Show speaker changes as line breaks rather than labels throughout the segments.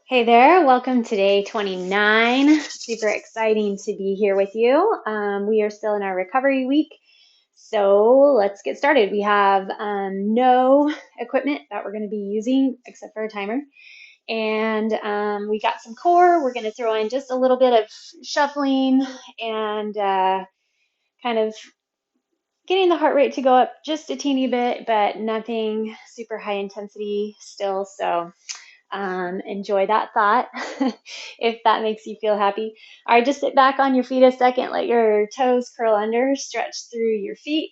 Hey there, welcome to day 29. Super exciting to be here with you. We are still in our recovery week, so let's get started. We have no equipment that we're going to be using except for a timer. And we got some core. We're going to throw in just a little bit of shuffling and kind of getting the heart rate to go up just a teeny bit, but nothing super high intensity still. So enjoy that thought if that makes you feel happy. All right, just sit back on your feet a second. Let your toes curl under, stretch through your feet.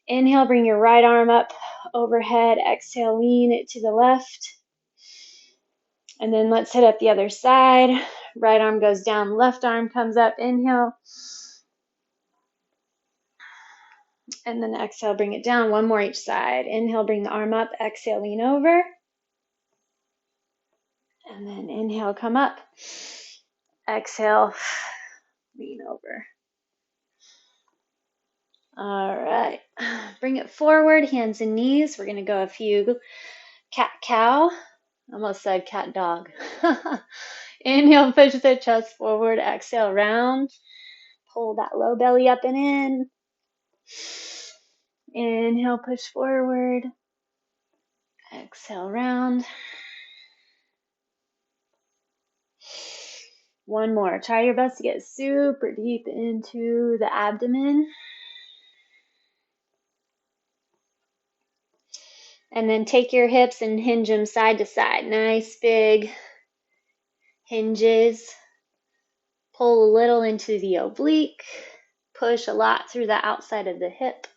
Inhale, bring your right arm up overhead. Exhale, lean it to the left. And then let's hit up the other side. Right arm goes down, left arm comes up. Inhale. And then exhale, bring it down. One more each side. Inhale, bring the arm up. Exhale, lean over. And then inhale, come up. Exhale, lean over. All right, bring it forward, hands and knees. We're going to go a few cat-cow. Almost said cat-dog. Inhale, push the chest forward. Exhale, round. Pull that low belly up and in. Inhale, push forward. Exhale, round. One more. Try your best to get super deep into the abdomen. And then take your hips and hinge them side to side. Nice big hinges. Pull a little into the oblique. Push a lot through the outside of the hip.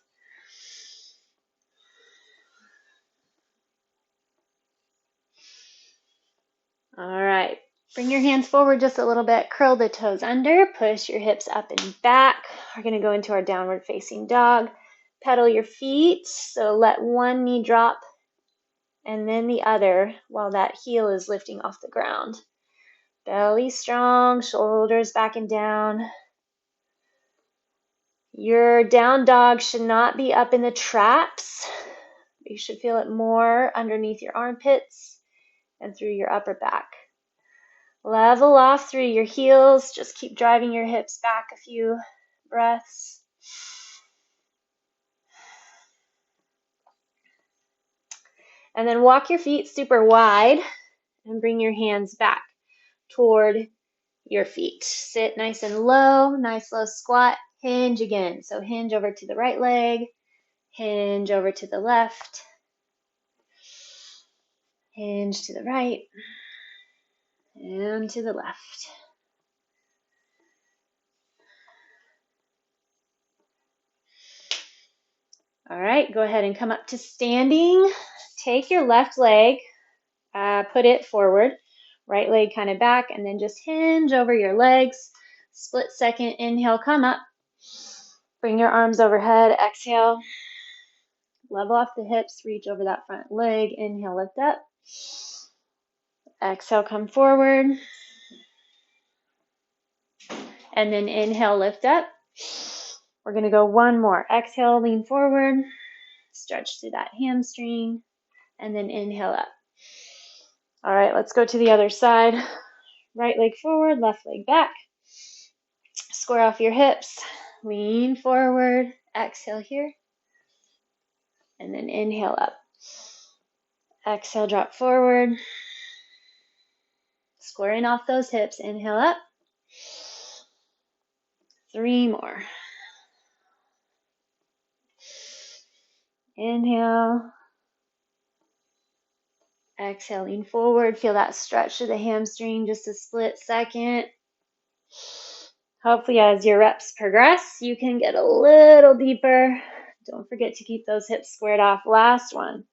All right. Bring your hands forward just a little bit. Curl the toes under. Push your hips up and back. We're going to go into our downward facing dog. Pedal your feet. So let one knee drop and then the other while that heel is lifting off the ground. Belly strong, shoulders back and down. Your down dog should not be up in the traps. You should feel it more underneath your armpits and through your upper back. Level off through your heels. Just keep driving your hips back a few breaths. And then walk your feet super wide and bring your hands back toward your feet. Sit nice and low, nice low squat. Hinge again. So hinge over to the right leg, hinge over to the left, hinge to the right, and to the left. All right, go ahead and come up to standing. Take your left leg, put it forward, right leg kind of back, and then just hinge over your legs. Split second, inhale, come up. Bring your arms overhead, exhale. Level off the hips, reach over that front leg. Inhale, lift up. Exhale, come forward. And then inhale, lift up. We're going to go one more. Exhale, lean forward. Stretch through that hamstring. And then inhale up. All right, let's go to the other side. Right leg forward, left leg back. Square off your hips. Lean forward. Exhale here. And then inhale up. Exhale, drop forward. Squaring off those hips. Inhale up. 3 more. Inhale. Exhale, lean forward. Feel that stretch to the hamstring, just a split second. Hopefully as your reps progress, you can get a little deeper. Don't forget to keep those hips squared off. Last one.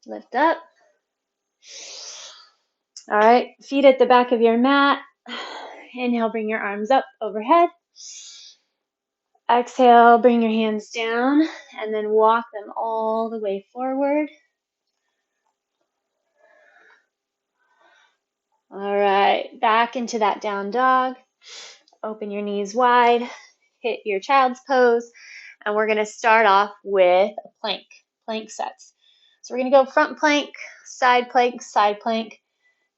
Lift up. All right, feet at the back of your mat. Inhale, bring your arms up overhead. Exhale, bring your hands down and then walk them all the way forward. All right, back into that down dog. Open your knees wide, hit your child's pose, and we're going to start off with a plank sets. So we're going to go front plank, side plank, side plank,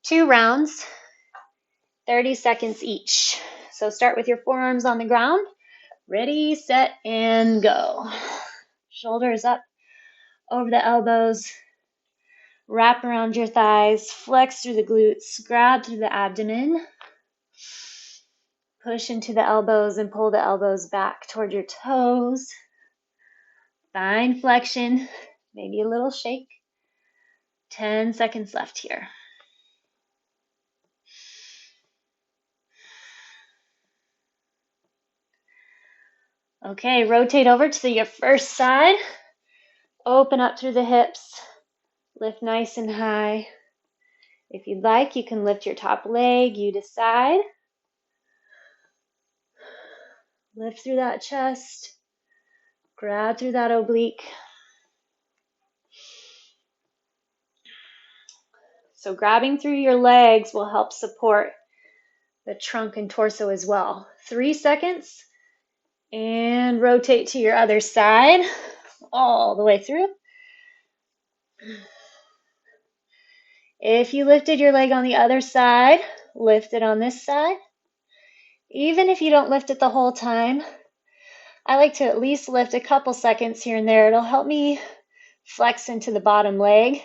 2 rounds, 30 seconds each. So start with your forearms on the ground. Ready, set, and go. Shoulders up over the elbows. Wrap around your thighs. Flex through the glutes. Grab through the abdomen. Push into the elbows and pull the elbows back toward your toes. Find flexion. Maybe a little shake. 10 seconds left here. Okay, rotate over to your first side. Open up through the hips. Lift nice and high. If you'd like, you can lift your top leg. You decide. Lift through that chest. Grab through that oblique. So grabbing through your legs will help support the trunk and torso as well. 3 seconds. And rotate to your other side, all the way through. If you lifted your leg on the other side, lift it on this side. Even if you don't lift it the whole time, I like to at least lift a couple seconds here and there. It'll help me flex into the bottom leg.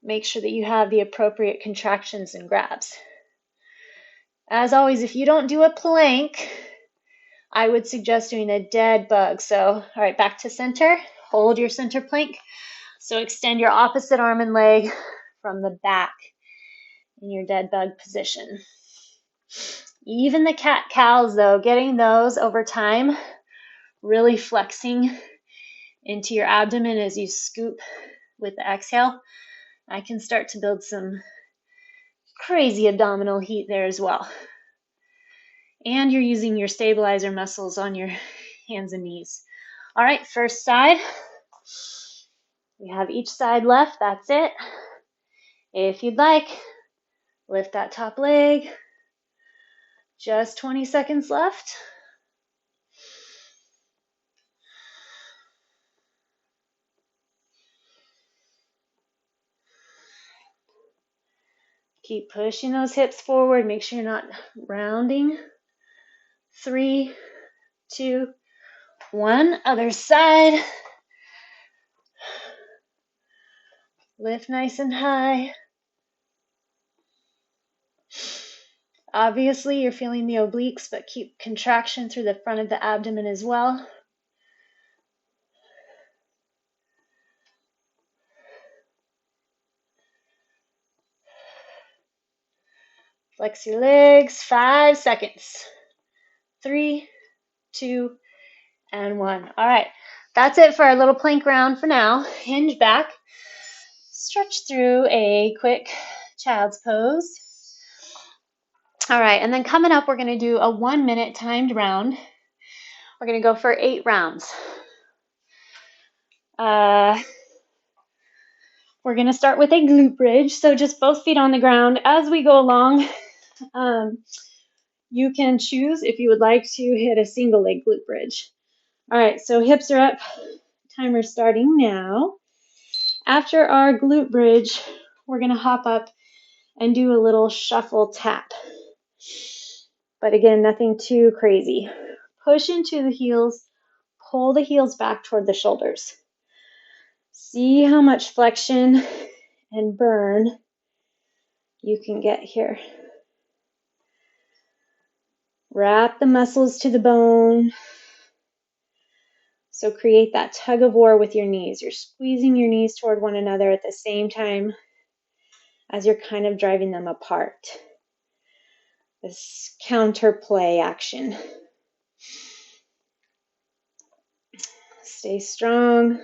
Make sure that you have the appropriate contractions and grabs. As always, if you don't do a plank, I would suggest doing a dead bug. So, all right, back to center. Hold your center plank. So extend your opposite arm and leg from the back in your dead bug position. Even the cat-cows, though, getting those over time, really flexing into your abdomen as you scoop with the exhale, I can start to build some crazy abdominal heat there as well. And you're using your stabilizer muscles on your hands and knees. All right, first side. We have each side left, that's it. If you'd like, lift that top leg. Just 20 seconds left. Keep pushing those hips forward. Make sure you're not rounding. 3, 2, 1. Other side. Lift nice and high. Obviously, you're feeling the obliques, but keep contraction through the front of the abdomen as well. Flex your legs. 5 seconds. 3, 2, and 1. All right, that's it for our little plank round for now. Hinge back. Stretch through a quick child's pose. All right, and then coming up, we're going to do a 1-minute timed round. We're going to go for 8 rounds. We're going to start with a glute bridge, so just both feet on the ground. As we go along, you can choose if you would like to hit a single leg glute bridge. All right, so hips are up. Timer starting now. After our glute bridge, we're going to hop up and do a little shuffle tap. But again, nothing too crazy. Push into the heels, pull the heels back toward the shoulders. See how much flexion and burn you can get here. Wrap the muscles to the bone. So create that tug of war with your knees. You're squeezing your knees toward one another at the same time as you're kind of driving them apart. This counterplay action. Stay strong.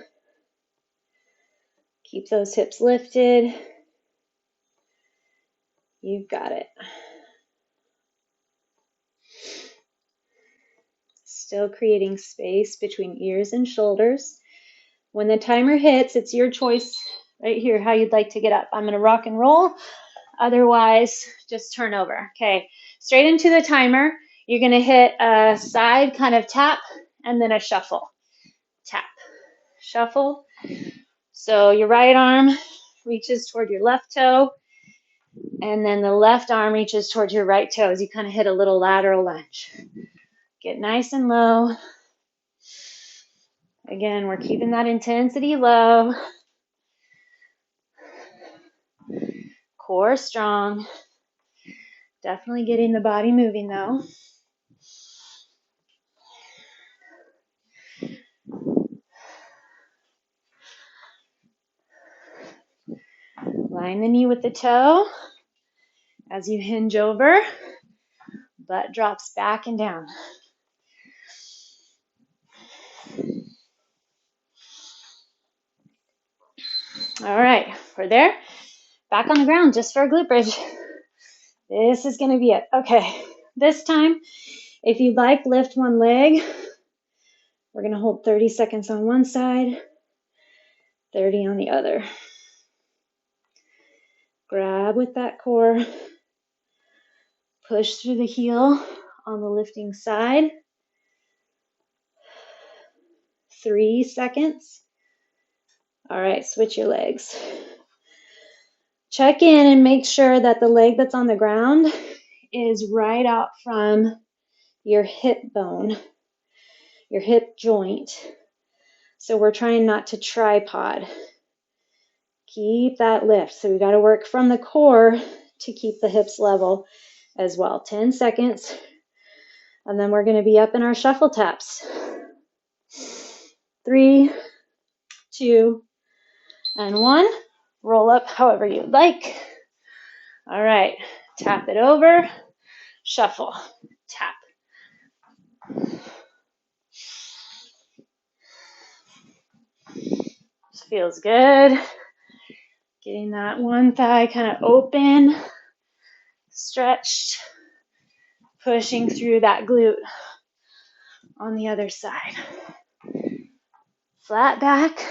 Keep those hips lifted. You've got it. Still creating space between ears and shoulders. When the timer hits, it's your choice right here how you'd like to get up. I'm going to rock and roll. Otherwise, just turn over. Okay, straight into the timer. You're going to hit a side kind of tap and then a shuffle. Tap, shuffle. So your right arm reaches toward your left toe, and then the left arm reaches towards your right toe as you kind of hit a little lateral lunge. Get nice and low. Again, we're keeping that intensity low. Core strong. Definitely getting the body moving though. Line the knee with the toe as you hinge over. Butt drops back and down. All right, we're there. Back on the ground just for a glute bridge. This is going to be it. Okay, this time, if you'd like, lift one leg. We're going to hold 30 seconds on one side, 30 on the other. Grab with that core. Push through the heel on the lifting side. 3 seconds. All right, switch your legs. Check in and make sure that the leg that's on the ground is right out from your hip bone, your hip joint. So we're trying not to tripod. Keep that lift. So we got to work from the core to keep the hips level as well. 10 seconds. And then we're going to be up in our shuffle taps. 3, 2, and 1. Roll up however you'd like. All right. Tap it over. Shuffle. Tap. This feels good. Getting that one thigh kind of open, stretched, pushing through that glute on the other side. Flat back.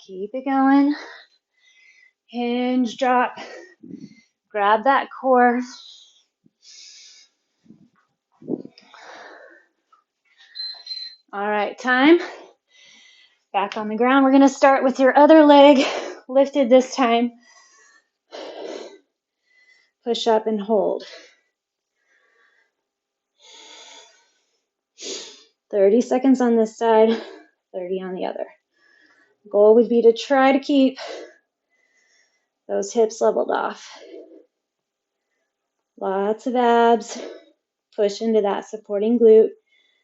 Keep it going. Hinge, drop. Grab that core. All right, time. Back on the ground. We're going to start with your other leg lifted this time. Push up and hold. 30 seconds on this side, 30 on the other. Goal would be to try to keep those hips leveled off. Lots of abs. Push into that supporting glute.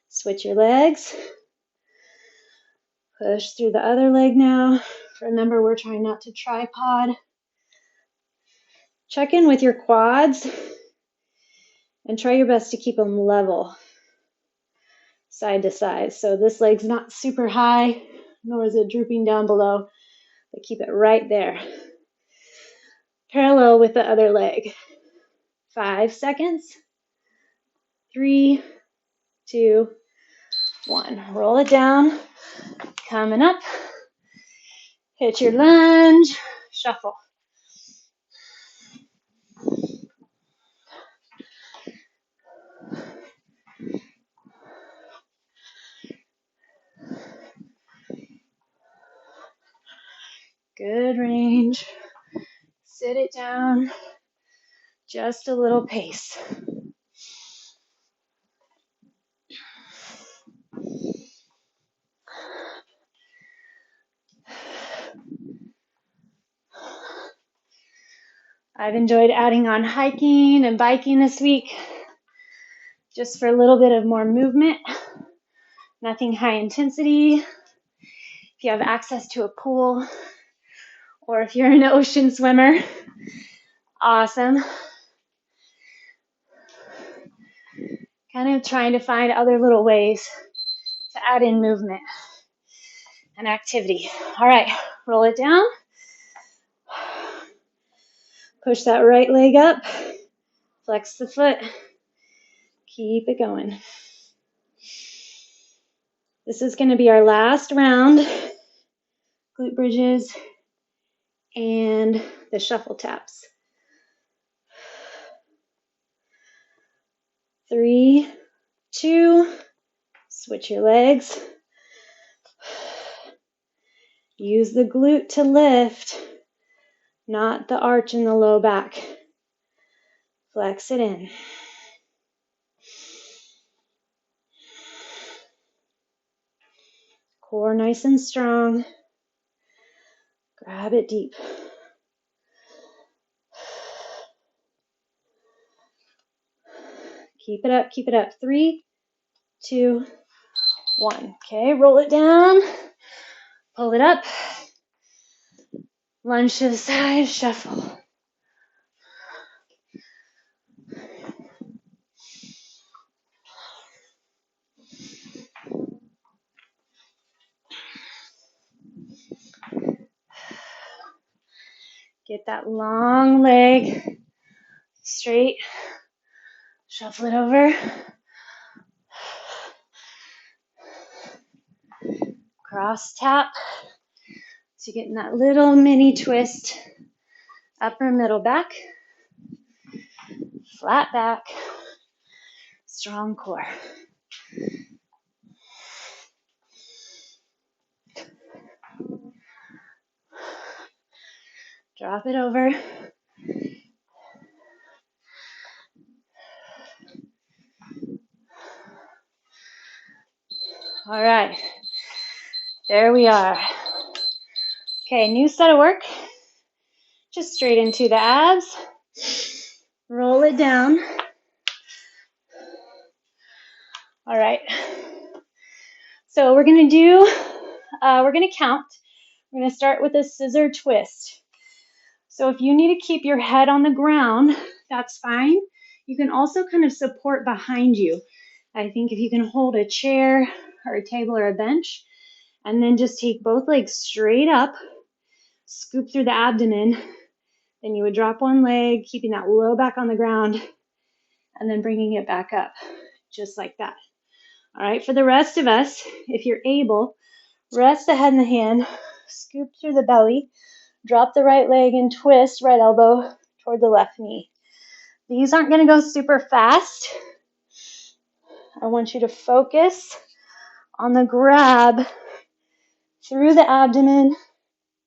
Switch your legs. Push through the other leg now. Remember, we're trying not to tripod. Check in with your quads and try your best to keep them level side to side. So this leg's not super high, nor is it drooping down below, but keep it right there. Parallel with the other leg. 5 seconds. 3, 2, 1. Roll it down. Coming up. Hit your lunge. Shuffle. Good range. Sit it down. Just a little pace. I've enjoyed adding on hiking and biking this week, just for a little bit of more movement. Nothing high intensity. If you have access to a pool, or if you're an ocean swimmer, awesome. Kind of trying to find other little ways to add in movement and activity. All right, roll it down. Push that right leg up. Flex the foot. Keep it going. This is going to be our last round, glute bridges and the shuffle taps. 3, 2, switch your legs. Use the glute to lift, not the arch in the low back. Flex it in. Core nice and strong. Grab it deep. Keep it up, keep it up. 3, 2, 1. Okay, roll it down. Pull it up. Lunge to the side, shuffle. Get that long leg straight. Shuffle it over. Cross tap. So you're getting that little mini twist. Upper middle back. Flat back. Strong core. Drop it over. All right. There we are. Okay, new set of work. Just straight into the abs. Roll it down. All right. So we're going to count. We're going to start with a scissor twist. So if you need to keep your head on the ground, that's fine. You can also kind of support behind you. I think if you can hold a chair or a table or a bench, and then just take both legs straight up, scoop through the abdomen, then you would drop one leg, keeping that low back on the ground, and then bringing it back up, just like that. All right, for the rest of us, if you're able, rest the head in the hand, scoop through the belly, drop the right leg and twist right elbow toward the left knee. These aren't going to go super fast. I want you to focus on the grab through the abdomen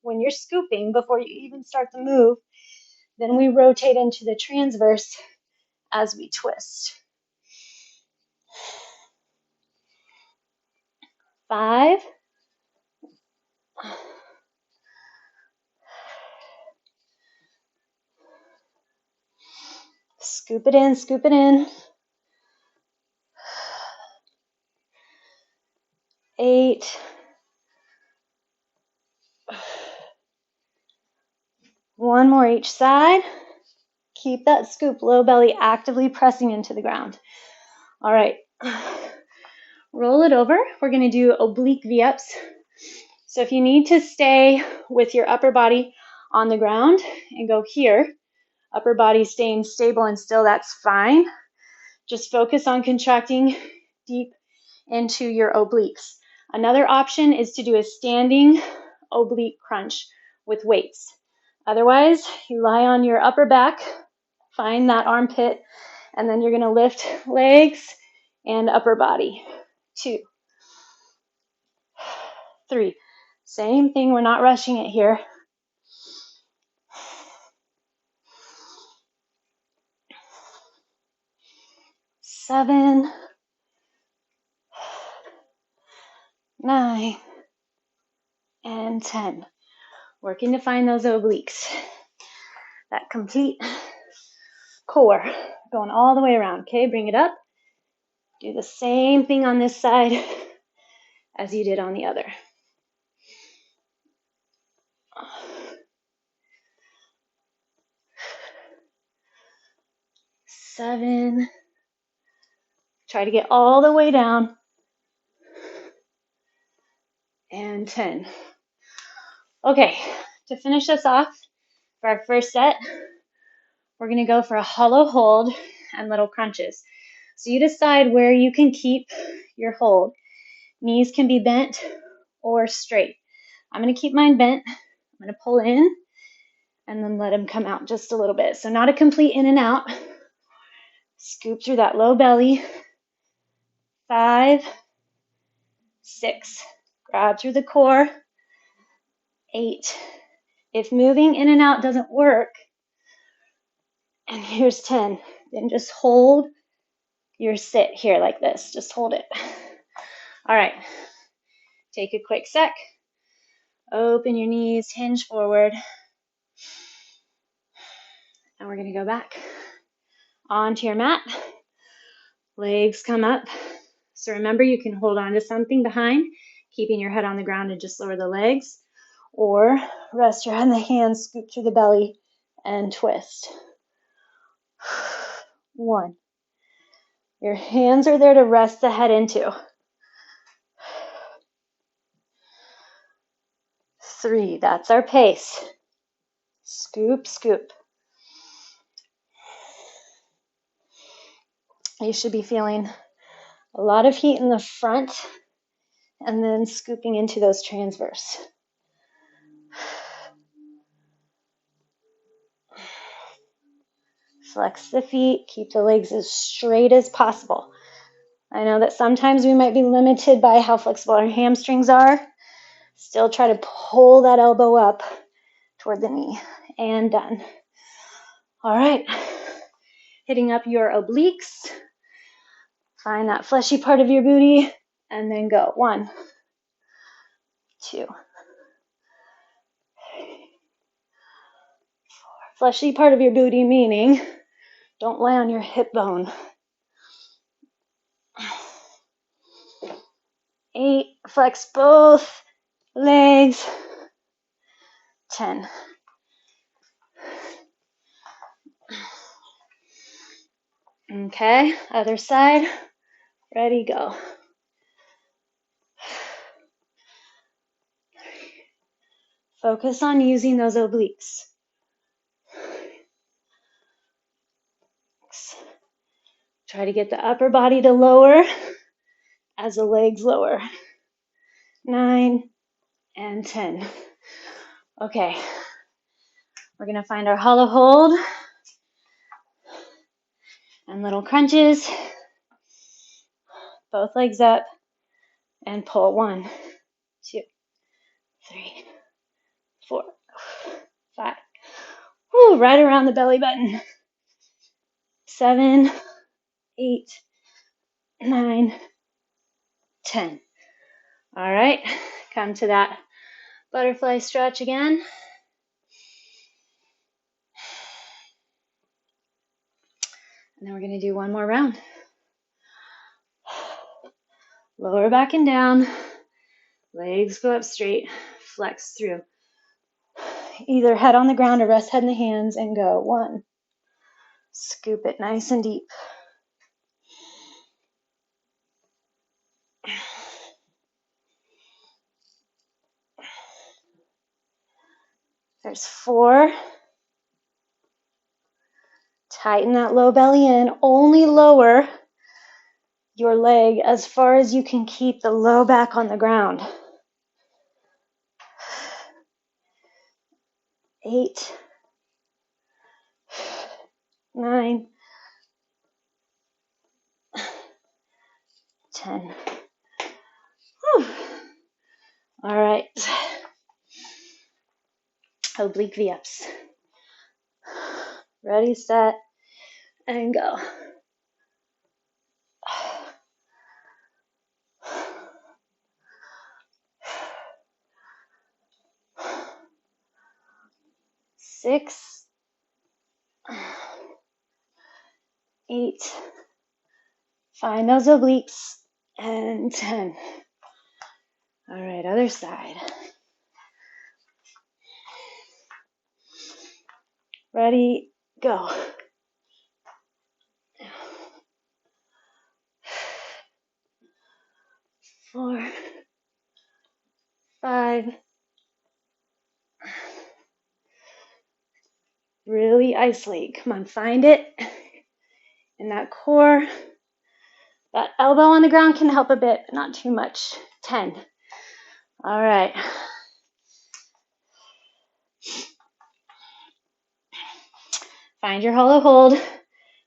when you're scooping before you even start the move. Then we rotate into the transverse as we twist. 5. Scoop it in, scoop it in. 8. 1 more each side. Keep that scoop, low belly actively pressing into the ground. All right. Roll it over. We're going to do oblique V-ups. So if you need to stay with your upper body on the ground and go here, upper body staying stable and still, that's fine. Just focus on contracting deep into your obliques. Another option is to do a standing oblique crunch with weights. Otherwise, you lie on your upper back, find that armpit, and then you're going to lift legs and upper body. 2, 3. Same thing, we're not rushing it here. 7, 9, and 10. Working to find those obliques. That complete core going all the way around. Okay, bring it up. Do the same thing on this side as you did on the other. 7. Try to get all the way down. And 10. Okay, to finish us off for our first set, we're going to go for a hollow hold and little crunches. So you decide where you can keep your hold. Knees can be bent or straight. I'm going to keep mine bent. I'm going to pull in and then let them come out just a little bit. So not a complete in and out. Scoop through that low belly. 5, 6. Grab through the core. 8. If moving in and out doesn't work, and here's 10, then just hold your sit here like this. Just hold it. All right. Take a quick sec. Open your knees, hinge forward. And we're going to go back onto your mat. Legs come up. So remember, you can hold on to something behind, keeping your head on the ground and just lower the legs. Or rest your head in the hands, scoop through the belly, and twist. 1. Your hands are there to rest the head into. 3. That's our pace. Scoop, scoop. You should be feeling a lot of heat in the front and then scooping into those transverse. Flex the feet, keep the legs as straight as possible. I know that sometimes we might be limited by how flexible our hamstrings are. Still try to pull that elbow up toward the knee. And done. All right. Hitting up your obliques. Find that fleshy part of your booty and then go. 1, 2, 4. Fleshy part of your booty meaning don't lay on your hip bone. 8, flex both legs. 10. Okay, other side. Ready, go. Focus on using those obliques. Try to get the upper body to lower as the legs lower. 9 and 10. Okay, we're going to find our hollow hold and little crunches. Both legs up and pull. 1, 2, 3, 4, 5. Woo, right around the belly button. 7, 8, 9, 10. All right, come to that butterfly stretch again. And then we're going to do one more round. Lower back and down. Legs go up straight. Flex through. Either head on the ground or rest head in the hands and go. 1. Scoop it nice and deep. There's 4. Tighten that low belly in. Only lower your leg as far as you can keep the low back on the ground. 8, 9, 10. Whew. All right. Oblique V-ups. Ready, set, and go. Six, 8. Find those obliques. And 10. All right, other side. Ready, go. 4, 5. Really isolate. Come on, find it in that core, That elbow on the ground can help a bit, but not too much. 10. All right. Find your hollow hold.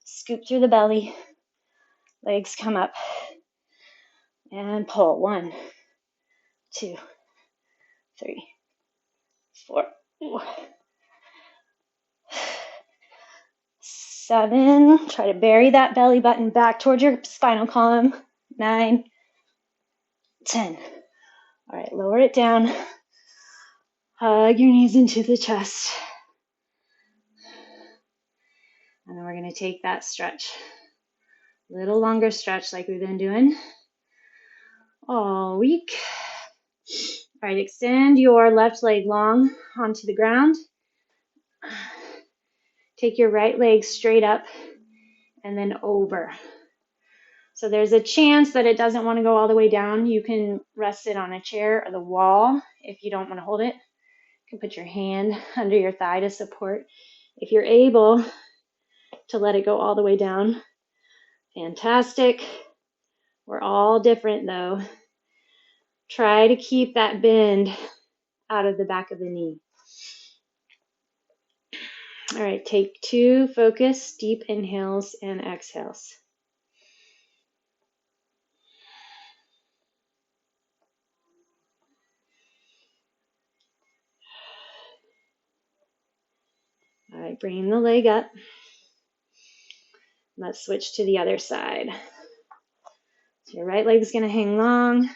Scoop through the belly. Legs come up. And pull. 1, 2, 3, 4, 7. Try to bury that belly button back towards your spinal column. 9, 10. All right, lower it down. Hug your knees into the chest. And then we're going to take that stretch. Little longer stretch like we've been doing all week. All right, extend your left leg long onto the ground. Take your right leg straight up and then over. So there's a chance that it doesn't want to go all the way down. You can rest it on a chair or the wall if you don't want to hold it. You can put your hand under your thigh to support. If you're able to let it go all the way down, fantastic. We're all different though. Try to keep that bend out of the back of the knee. All right, take 2 focused deep inhales and exhales. All right, bring the leg up. Let's switch to the other side. So your right leg's going to hang long.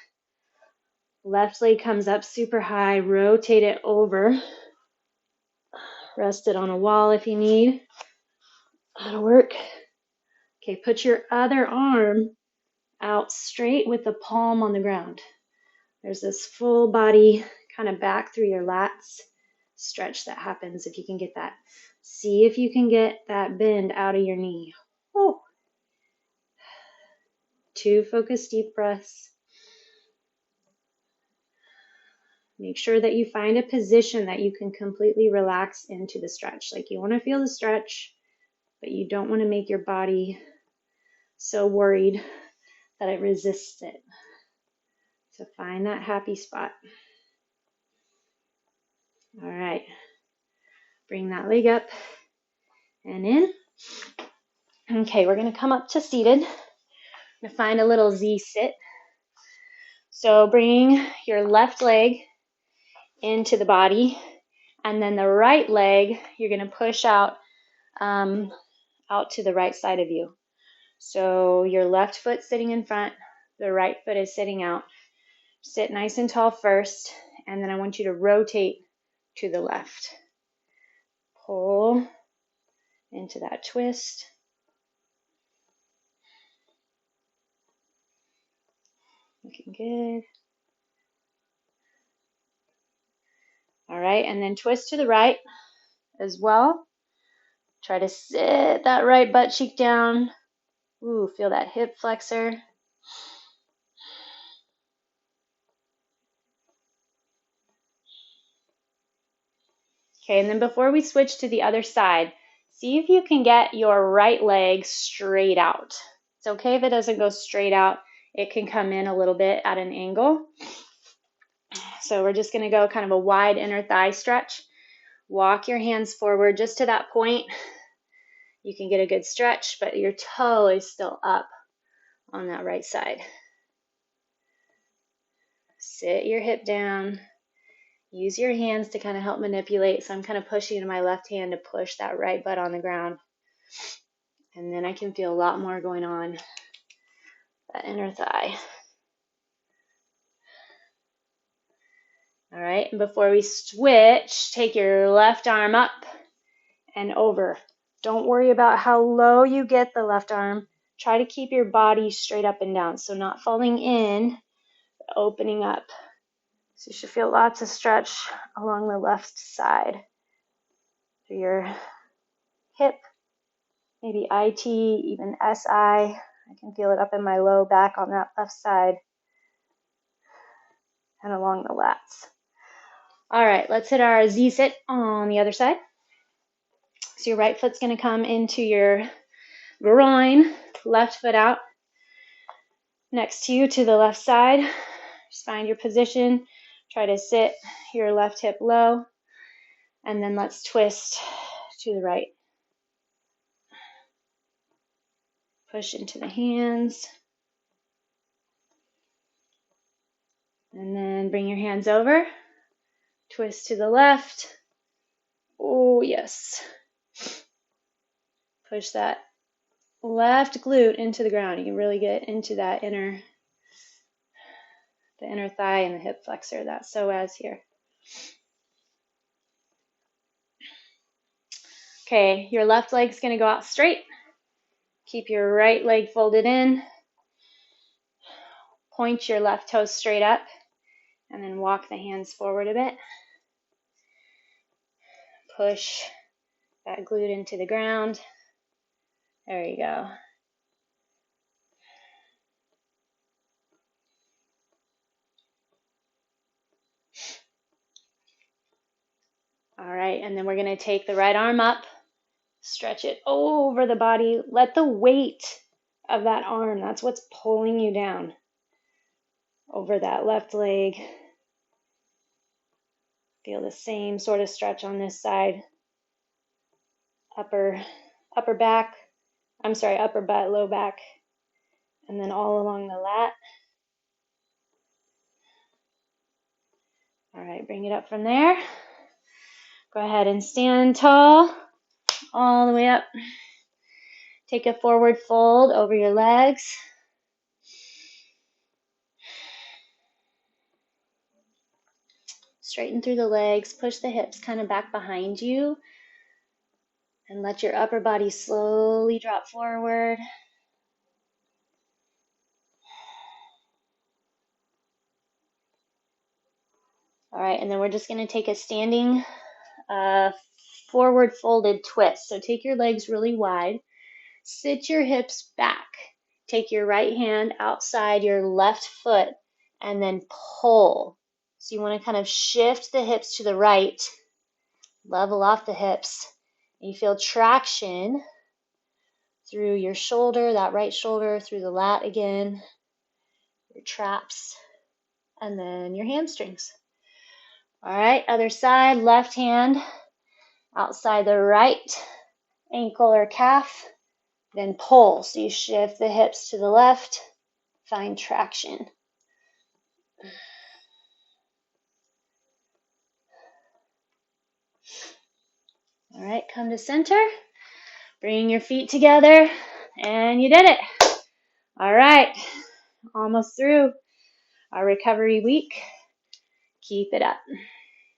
Left leg comes up super high. Rotate it over. Rest it on a wall if you need. That'll work. Okay, put your other arm out straight with the palm on the ground. There's this full body kind of back through your lats stretch that happens if you can get that. See if you can get that bend out of your knee. Oh. 2 focused deep breaths. Make sure that you find a position that you can completely relax into the stretch. Like you want to feel the stretch, but you don't want to make your body so worried that it resists it. So find that happy spot. All right. Bring that leg up and in. Okay, we're going to come up to seated. I'm going to find a little Z sit. So bring your left leg into the body, and then the right leg you're going to push out to the right side of you. So your left foot sitting in front, the right foot is sitting out. Sit nice and tall first, and then I want you to rotate to the left. Pull into that twist. Looking good. All right, and then twist to the right as well. Try to sit that right butt cheek down. Ooh, feel that hip flexor. Okay, and then before we switch to the other side, see if you can get your right leg straight out. It's okay if it doesn't go straight out. It can come in a little bit at an angle. So we're just going to go kind of a wide inner thigh stretch. Walk your hands forward just to that point. You can get a good stretch, but your toe is still up on that right side. Sit your hip down. Use your hands to kind of help manipulate. So I'm kind of pushing to my left hand to push that right butt on the ground. And then I can feel a lot more going on that inner thigh. All right, and before we switch, take your left arm up and over. Don't worry about how low you get the left arm. Try to keep your body straight up and down. So not falling in, but opening up. So you should feel lots of stretch along the left side. Through your hip, maybe IT, even SI. I can feel it up in my low back on that left side and along the lats. All right, let's hit our Z sit on the other side. So your right foot's going to come into your groin, left foot out. next to you to the left side. Just find your position. Try to sit your left hip low. And then let's twist to the right. Push into the hands. And then bring your hands over. Twist to the left. Oh, yes. Push that left glute into the ground. You can really get into that the inner thigh and the hip flexor, that psoas here. Okay, your left leg's going to go out straight. Keep your right leg folded in. Point your left toes straight up, and then walk the hands forward a bit. Push that glute into the ground. There you go. All right, and then we're going to take the right arm up, stretch it over the body. Let the weight of that arm, that's what's pulling you down over that left leg. Feel the same sort of stretch on this side. Upper back, upper butt, low back, and then all along the lat. All right, bring it up from there. Go ahead and stand tall all the way up. Take a forward fold over your legs. Straighten through the legs, push the hips kind of back behind you, and let your upper body slowly drop forward. All right, and then we're just going to take a standing forward folded twist. So take your legs really wide, sit your hips back, take your right hand outside your left foot, and then pull. So you want to kind of shift the hips to the right, level off the hips. You feel traction through your shoulder, that right shoulder, through the lat again, your traps, and then your hamstrings. All right, other side, left hand outside the right ankle or calf, then pull. So you shift the hips to the left, find traction. All right, come to center, bring your feet together, and you did it. All right, almost through our recovery week. Keep it up.